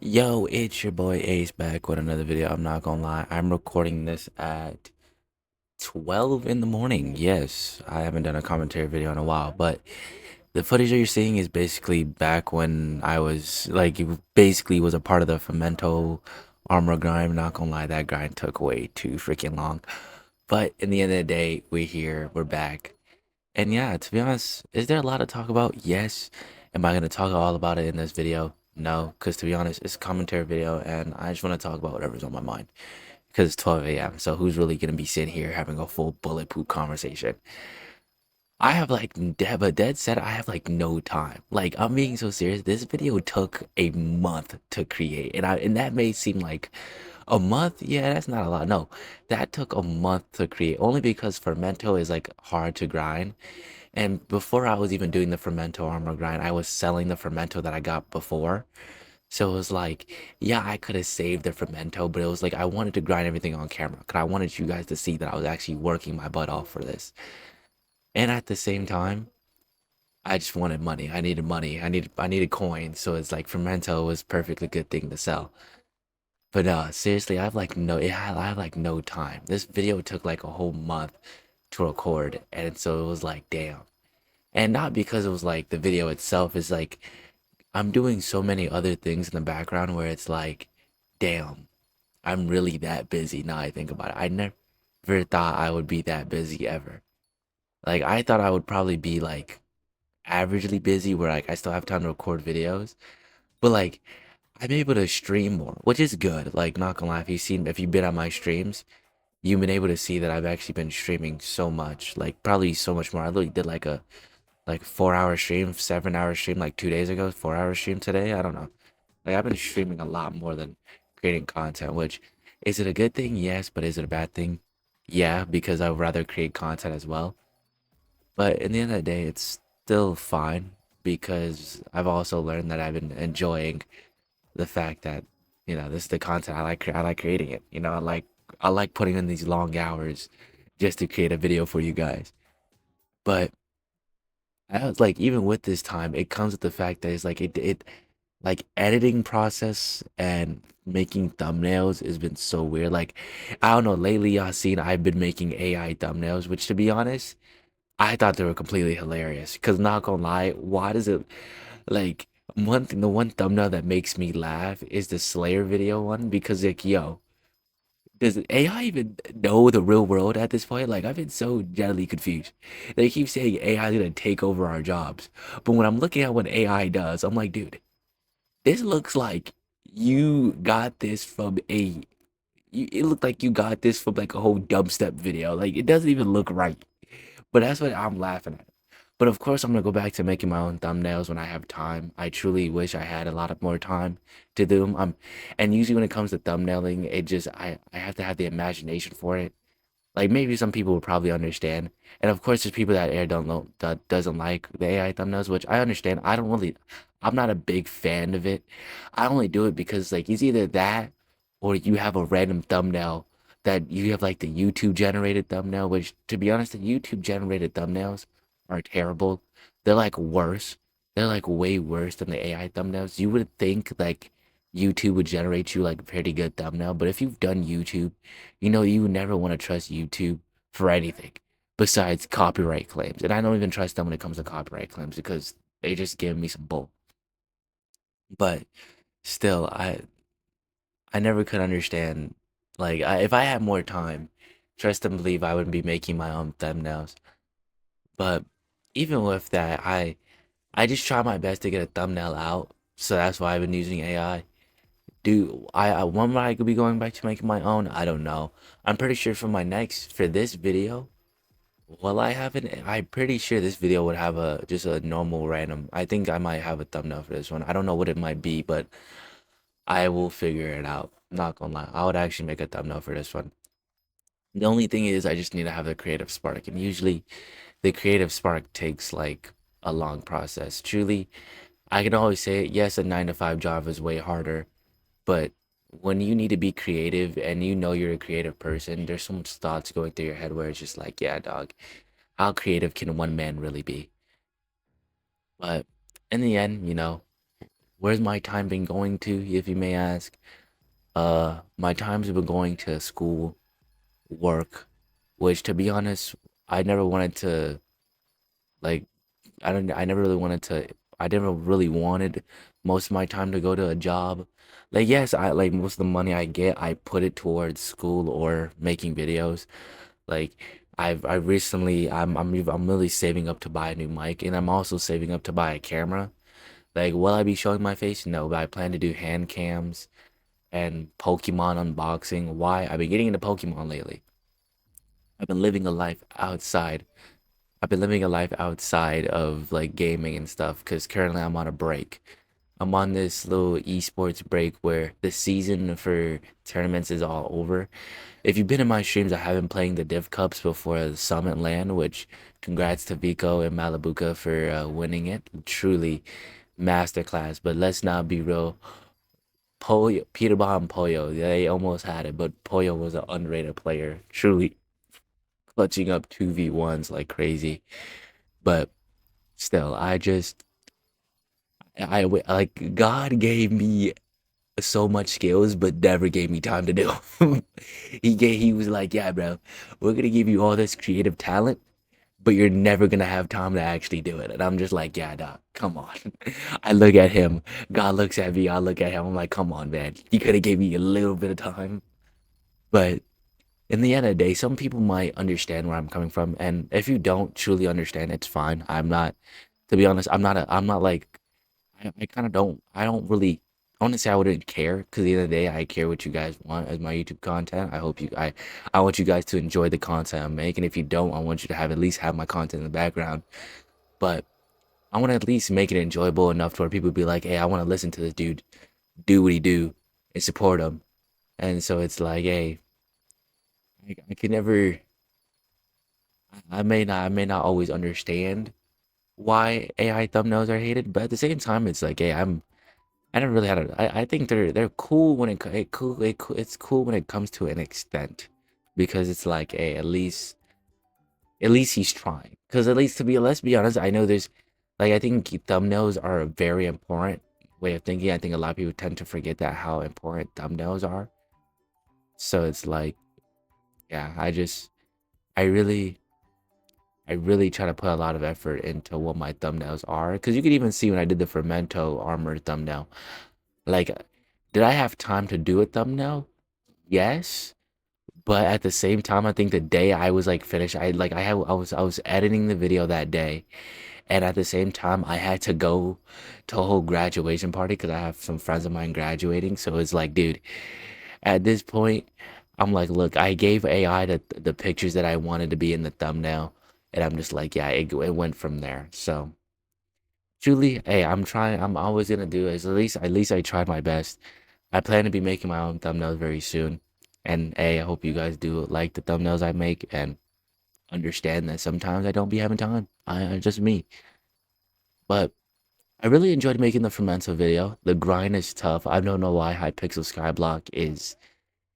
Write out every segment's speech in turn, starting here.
Yo, it's your boy Ace back with another video. I'm not gonna lie, I'm recording this at 12 in the morning. Yes, I haven't done a commentary video in a while, but the footage that you're seeing is basically back when I was like, it basically was a part of the Femento armor grind. Not gonna lie, that grind took way too freaking long. But in the end of the day, we're here, we're back. And yeah, to be honest, is there a lot to talk about? Yes. Am I going to talk all about it in this video? No, because to be honest, it's a commentary video and I just want to talk about whatever's on my mind because it's 12 a.m. So who's really going to be sitting here having a full bulletproof conversation? I have like, but dead set, I have like no time. Like, I'm being so serious. This video took a month to create and that may seem like a month. Yeah, that's not a lot. No, that took a month to create only because Fermento is like hard to grind. And before I was even doing the fermento armor grind, I was selling the fermento that I got before. So it was like, yeah, I could have saved the fermento, but it was like I wanted to grind everything on camera because I wanted you guys to see that I was actually working my butt off for this. And at the same time, I just wanted money. I needed money. I needed coins. So it's like fermento was perfectly good thing to sell. But seriously, I have like no time. This video took like a whole month to record, and so it was like, damn. And not because it was like the video itself is like I'm doing so many other things in the background where it's like, damn, I'm really that busy now I think about it. I never thought I would be that busy ever. Like I thought I would probably be like averagely busy where like I still have time to record videos. But like I'm able to stream more, which is good. Like not gonna lie, if you've been on my streams, you've been able to see that I've actually been streaming so much. Like probably so much more. I literally did like 4 hour stream, 7 hour stream like 2 days ago, 4 hour stream today. I don't know. Like I've been streaming a lot more than creating content, which is it a good thing? Yes, but is it a bad thing? Yeah, because I would rather create content as well. But in the end of the day, it's still fine because I've also learned that I've been enjoying the fact that, this is the content I like creating it. I like putting in these long hours just to create a video for you guys. But I was like, even with this time, it comes with the fact that it's like it like editing process and making thumbnails has been so weird. Like, I don't know, lately y'all seen I've been making AI thumbnails, which to be honest, I thought they were completely hilarious. Cause not gonna lie, why does it like the one thumbnail that makes me laugh is the Slayer video one because like yo, does AI even know the real world at this point? Like, I've been so deadly confused. They keep saying AI is gonna take over our jobs. But when I'm looking at what AI does, I'm like, dude, this looks like you got this from it looked like you got this from like a whole dubstep video. Like, it doesn't even look right. But that's what I'm laughing at. But of course, I'm gonna go back to making my own thumbnails when I have time. I truly wish I had a lot of more time to do them. And usually when it comes to thumbnailing, I have to have the imagination for it. Like maybe some people will probably understand, and of course, there's people that air don't know that doesn't like the AI thumbnails, which I understand. I'm not a big fan of it. I only do it because like it's either that or you have a random thumbnail that you have like the YouTube generated thumbnail, which to be honest, the YouTube generated thumbnails are terrible. They're like worse. They're like way worse than the AI thumbnails. You would think like YouTube would generate you like a pretty good thumbnail, but if you've done YouTube, you never want to trust YouTube for anything besides copyright claims. And I don't even trust them when it comes to copyright claims because they just give me some bull. But still, I never could understand like if I had more time, trust and believe I would be making my own thumbnails. But even with that, I just try my best to get a thumbnail out. So that's why I've been using AI. When I could be going back to making my own? I don't know. I'm pretty sure for this video, will I have it? I'm pretty sure this video would have just a normal random. I think I might have a thumbnail for this one. I don't know what it might be, but I will figure it out. Not gonna lie, I would actually make a thumbnail for this one. The only thing is, I just need to have the creative spark, and usually, the creative spark takes like a long process. Truly, I can always say it. Yes, a 9 to 5 job is way harder, but when you need to be creative and you're a creative person, there's so much thoughts going through your head where it's just like, yeah, dog, how creative can one man really be? But in the end, Where's my time been going to, if you may ask? My time's been going to school, work, which to be honest, I never wanted to like I never really wanted to I never really wanted most of my time to go to a job. Like yes, I like most of the money I get, I put it towards school or making videos. Like I recently I'm really saving up to buy a new mic and I'm also saving up to buy a camera. Like will I be showing my face? No, but I plan to do hand cams and Pokemon unboxing. Why? I've been getting into Pokemon lately. I've been living a life outside. I've been living a life outside of like gaming and stuff because currently I'm on a break. I'm on this little esports break where the season for tournaments is all over. If you've been in my streams, I have been playing the Div Cups before the Summit Land, which congrats to Vico and Malibuca for winning it. Truly masterclass. But let's not be real. Pollo, Peter Bomb Pollo, they almost had it, but Pollo was an underrated player. Truly clutching up 2v1s like crazy. But still, like God gave me so much skills, but never gave me time to do 'em. He was like, yeah, bro, we're gonna give you all this creative talent, but you're never gonna have time to actually do it. And I'm just like, yeah, dog, come on. I look at him, God looks at me, I look at him, I'm like, come on, man. You could have gave me a little bit of time. But in the end of the day, some people might understand where I'm coming from, and if you don't truly understand, it's fine. I'm not, to be honest, I'm not like I kind of don't. I don't really. I want to say I wouldn't care because at the end of the day, I care what you guys want as my YouTube content. I want you guys to enjoy the content I'm making. If you don't, I want you to have at least have my content in the background. But I want to at least make it enjoyable enough to where people be like, "Hey, I want to listen to this dude do what he do and support him." And so it's like, hey, I can never. I may not always understand why AI thumbnails are hated, but at the same time, it's like, hey, I never really had a. I think they're cool when it's cool when it comes to an extent, because it's like, hey, at least he's trying. Because at least to be let's be honest, I know there's like I think thumbnails are a very important way of thinking. I think a lot of people tend to forget that how important thumbnails are. So it's like, yeah, I really I really try to put a lot of effort into what my thumbnails are. Because you could even see when I did the Fermento armor thumbnail. Like, did I have time to do a thumbnail? Yes, but at the same time, I think the day I was like finished, I was editing the video that day, and at the same time, I had to go to a whole graduation party because I have some friends of mine graduating. So it's like, dude, at this point, I'm like, look, I gave AI the pictures that I wanted to be in the thumbnail, and I'm just like, yeah, it went from there. So. Julie, hey, I'm trying. I'm always gonna do is at least I tried my best. I plan to be making my own thumbnails very soon. And hey, I hope you guys do like the thumbnails I make and understand that sometimes I don't be having time. I just me. But I really enjoyed making the Fermenta video. The grind is tough. I don't know why Hypixel Skyblock is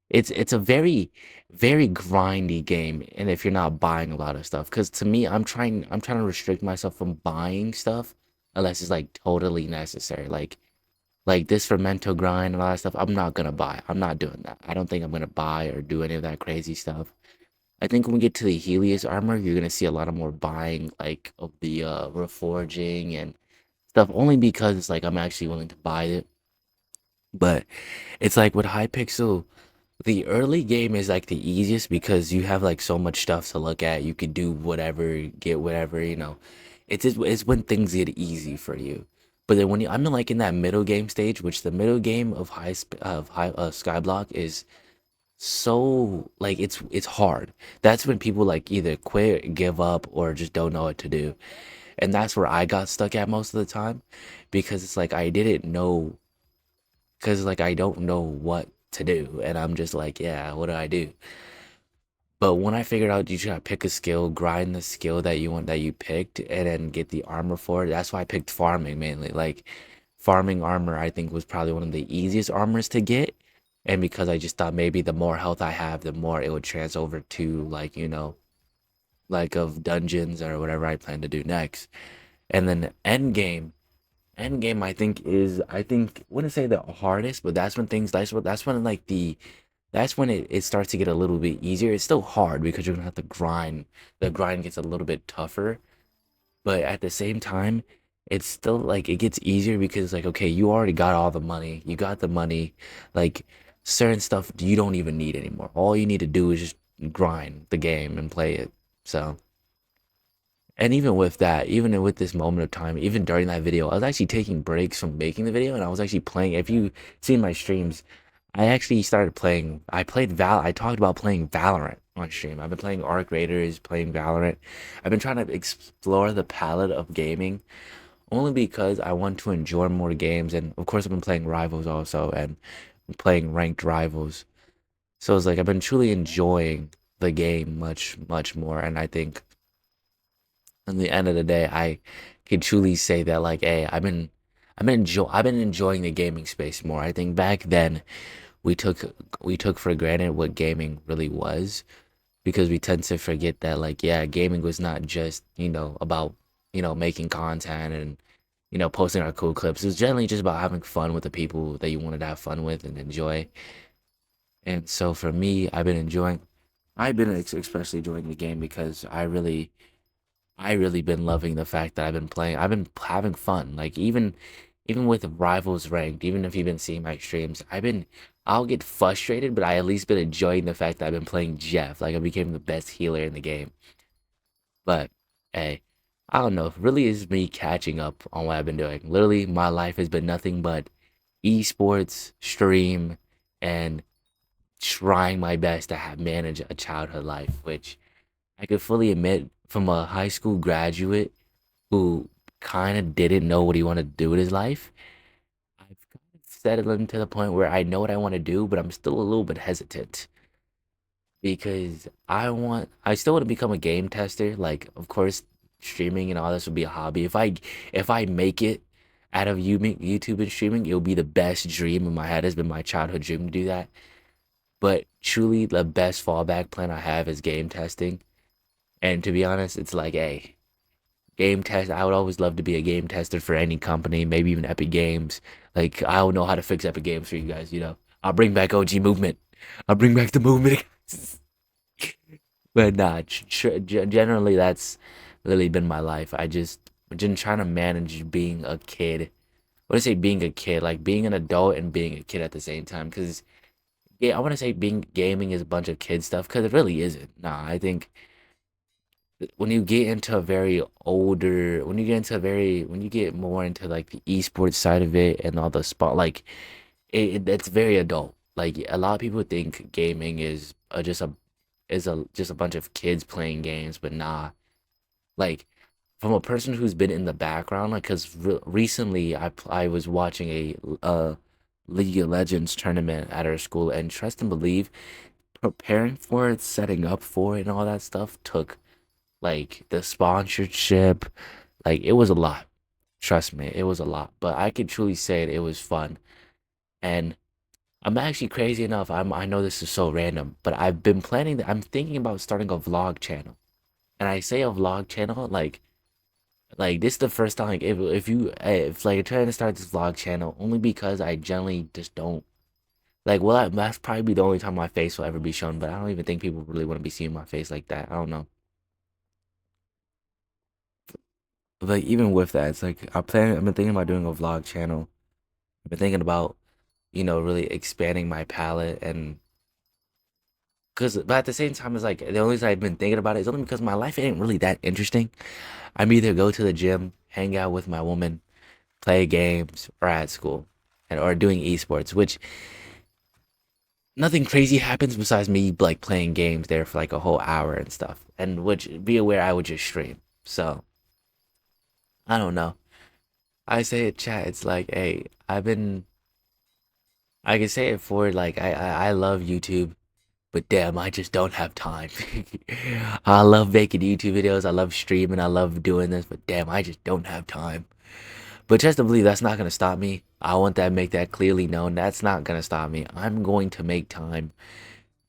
it's a very grindy game and if you're not buying a lot of stuff because to me I'm trying to restrict myself from buying stuff unless it's like totally necessary like this fermento grind and all that stuff I'm not gonna buy. I'm not doing that. I don't think I'm gonna buy or do any of that crazy stuff. I think when we get to the Helios armor you're gonna see a lot of more buying like of the reforging and stuff only because it's like I'm actually willing to buy it. But it's like with Hypixel, the early game is like the easiest because you have like so much stuff to look at. You can do whatever, get whatever, you know. It's when things get easy for you. But then when you I'm in like in that middle game stage, which the middle game of high Skyblock is so like it's hard. That's when people like either quit, give up, or just don't know what to do. And that's where I got stuck at most of the time because it's like I didn't know because like I don't know what to do, and I'm just like, yeah, what do I do? But when I figured out you should pick a skill, grind the skill that you want that you picked, and then get the armor for it. That's why I picked farming mainly. Like farming armor, I think was probably one of the easiest armors to get, and because I just thought maybe the more health I have, the more it would trans over to like like of dungeons or whatever I plan to do next. And then end game. Endgame, I think wouldn't say the hardest, but that's when like that's when it starts to get a little bit easier. It's still hard because you're gonna have to grind. The grind gets a little bit tougher, but at the same time, it's still like it gets easier because like okay, you already got all the money. You got the money. Like certain stuff you don't even need anymore. All you need to do is just grind the game and play it. So, and even with that, even with this moment of time, even during that video, I was actually taking breaks from making the video and I was actually playing. If you seen my streams, I actually started playing. I talked about playing Valorant on stream. I've been playing Arc Raiders, playing Valorant. I've been trying to explore the palette of gaming only because I want to enjoy more games. And of course, I've been playing Rivals also and playing ranked Rivals. So it's like I've been truly enjoying the game much more. And I think in the end of the day, I can truly say that like, hey, I've been enjoying the gaming space more. I think back then we took we took for granted what gaming really was because we tend to forget that like yeah, gaming was not just, about, making content and posting our cool clips. It was generally just about having fun with the people that you wanted to have fun with and enjoy. And so for me, I've been especially enjoying the game because I really been loving the fact that I've been playing. I've been having fun. Like even with rivals ranked, even if you've been seeing my streams, I'll get frustrated, but I at least been enjoying the fact that I've been playing Jeff. Like I became the best healer in the game. But hey, I don't know. Really is me catching up on what I've been doing. Literally, my life has been nothing but esports, stream, and trying my best to have manage a childhood life, which I could fully admit from a high school graduate who kind of didn't know what he wanted to do with his life. I've kind of settled into the point where I know what I want to do, but I'm still a little bit hesitant because I still want to become a game tester. Like, of course, streaming and all this would be a hobby. If I make it out of YouTube and streaming, it'll be the best dream in my head. Has been my childhood dream to do that. But truly, the best fallback plan I have is game testing. And to be honest, it's like, hey, game test. I would always love to be a game tester for any company, maybe even Epic Games. Like I don't know how to fix Epic Games for you guys. I'll bring back OG movement. I'll bring back the movement. But nah, generally that's literally been my life. I just been trying to manage being a kid. When I say being a kid, like being an adult and being a kid at the same time. Because yeah, I want to say being gaming is a bunch of kid stuff because it really isn't. Nah, I think when you get into a very older when you get more into like the esports side of it and all the spot like it's very adult. Like a lot of people think gaming is just a bunch of kids playing games, but nah. Like from a person who's been in the background, like because recently I was watching a League of Legends tournament at our school, and trust and believe, preparing for it, setting up for it, and all that stuff took like the sponsorship, like it was a lot. Trust me, it was a lot. But I can truly say it was fun. And I'm actually crazy enough. I know this is so random, but I'm thinking about starting a vlog channel. And I say a vlog channel like this is the first time like if like I'm trying to start this vlog channel only because I generally just don't like well that's probably the only time my face will ever be shown, but I don't even think people really want to be seeing my face like that. I don't know. Like even with that, it's like I've been thinking about doing a vlog channel. I've been thinking about, really expanding my palette and because but at the same time it's like the only reason I've been thinking about it is only because my life ain't really that interesting. I'm either go to the gym, hang out with my woman, play games, or at school. And or doing esports, which nothing crazy happens besides me like playing games there for like a whole hour and stuff. And which be aware I would just stream. So I don't know. I say it chat, it's like, hey, I can say it for like I love YouTube, but damn, I just don't have time. I love making YouTube videos, I love streaming, I love doing this, but damn, I just don't have time. But just to believe that's not gonna stop me. I want that make that clearly known. That's not gonna stop me. I'm going to make time.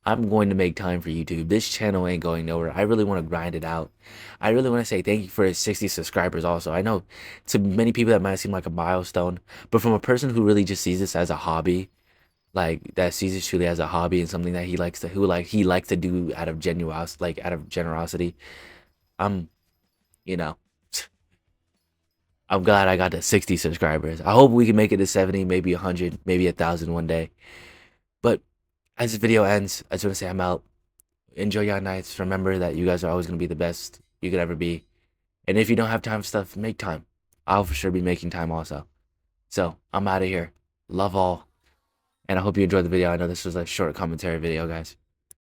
I'm going to make time for YouTube. This channel ain't going nowhere. I really want to grind it out. I really want to say thank you for 60 subscribers also. I know to many people that might seem like a milestone, but from a person who really just sees this as a hobby, like that sees this truly as a hobby and something that he likes to he likes to do out of generosity. I'm, you know, I'm glad I got to 60 subscribers. I hope we can make it to 70, maybe 100, maybe 1,000 one day. But as this video ends, I just want to say I'm out. Enjoy your nights. Remember that you guys are always going to be the best you could ever be. And if you don't have time for stuff, make time. I'll for sure be making time also. So I'm out of here. Love all. And I hope you enjoyed the video. I know this was a short commentary video, guys.